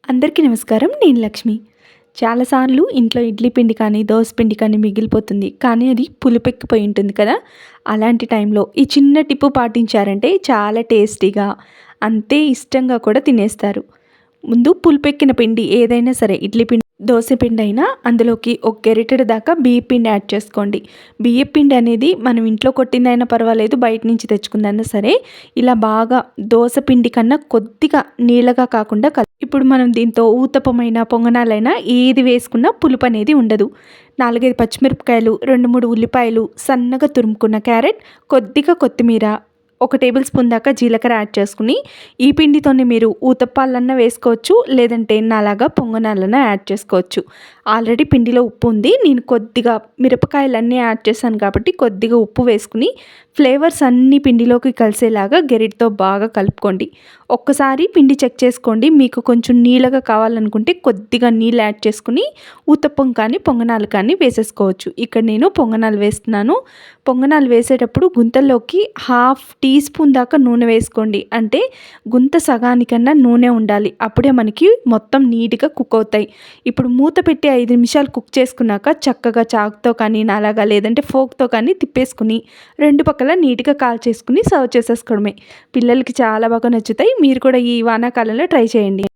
అందరికీ నమస్కారం. నేను లక్ష్మి. చాలాసార్లు ఇంట్లో ఇడ్లీ పిండి కానీ, దోస పిండి కానీ మిగిలిపోతుంది. కానీ అది పులుపెక్కిపోయి ఉంటుంది కదా! అలాంటి టైంలో ఈ చిన్న టిప్పు పాటించారంటే చాలా టేస్టీగా, అంతే ఇష్టంగా కూడా తినేస్తారు. ముందు పులుపెక్కిన పిండి ఏదైనా సరే ఇడ్లీ పిండి, దోస పిండి అయినా అందులోకి ఒక గరిటెడు దాకా బియ్యపు పిండి యాడ్ చేసుకోండి. బియ్యపు పిండి అనేది మనం ఇంట్లో కొట్టిందైనా పర్వాలేదు, బయట నుంచి తెచ్చుకుందైనా సరే ఇలా బాగా దోస పిండి కన్నా కొద్దిగా నీళ్ళగా కాకుండా ఇప్పుడు మనం దీంతో ఊతప్పమైనా, పొంగనాలైనా ఏది వేసుకున్నా పులుపు అనేది ఉండదు. 4, 5 పచ్చిమిరపకాయలు, 2, 3 ఉల్లిపాయలు, సన్నగా తురుముకున్న క్యారెట్, కొద్దిగా కొత్తిమీర, 1 టేబుల్ స్పూన్ దాకా జీలకర్ర యాడ్ చేసుకుని, ఈ పిండితోనే మీరు ఊతప్పాలన్నా వేసుకోవచ్చు, లేదంటే నాలాగా పొంగనాలన్నా యాడ్ చేసుకోవచ్చు. ఆల్రెడీ పిండిలో ఉప్పు ఉంది. నేను కొద్దిగా మిరపకాయలన్నీ యాడ్ చేశాను కాబట్టి కొద్దిగా ఉప్పు వేసుకుని ఫ్లేవర్స్ అన్నీ పిండిలోకి కలిసేలాగా గెరిటితో బాగా కలుపుకోండి. ఒక్కసారి పిండి చెక్ చేసుకోండి. మీకు కొంచెం నీళ్ళగా కావాలనుకుంటే కొద్దిగా నీళ్ళు యాడ్ చేసుకుని ఊతప్పం కానీ, పొంగనాలు కానీ వేసేసుకోవచ్చు. ఇక్కడ నేను పొంగనాలు వేస్తున్నాను. పొంగనాలు వేసేటప్పుడు గుంతల్లోకి 1/2 టీ స్పూన్ దాకా నూనె వేసుకోండి. అంటే గుంత సగానికన్నా నూనె ఉండాలి. అప్పుడే మనకి మొత్తం నీట్గా కుక్ అవుతాయి. ఇప్పుడు మూత పెట్టి 5 నిమిషాలు కుక్ చేసుకున్నాక చక్కగా చాకుతో కానీ, అలాగా లేదంటే ఫోక్తో కానీ తిప్పేసుకుని 2 పక్కల నీట్గా కాల్చేసుకుని సర్వ్ చేసేసుకోవడమే. పిల్లలకి చాలా బాగా నచ్చుతాయి. మీరు కూడా ఈ వానాకాలంలో ట్రై చేయండి.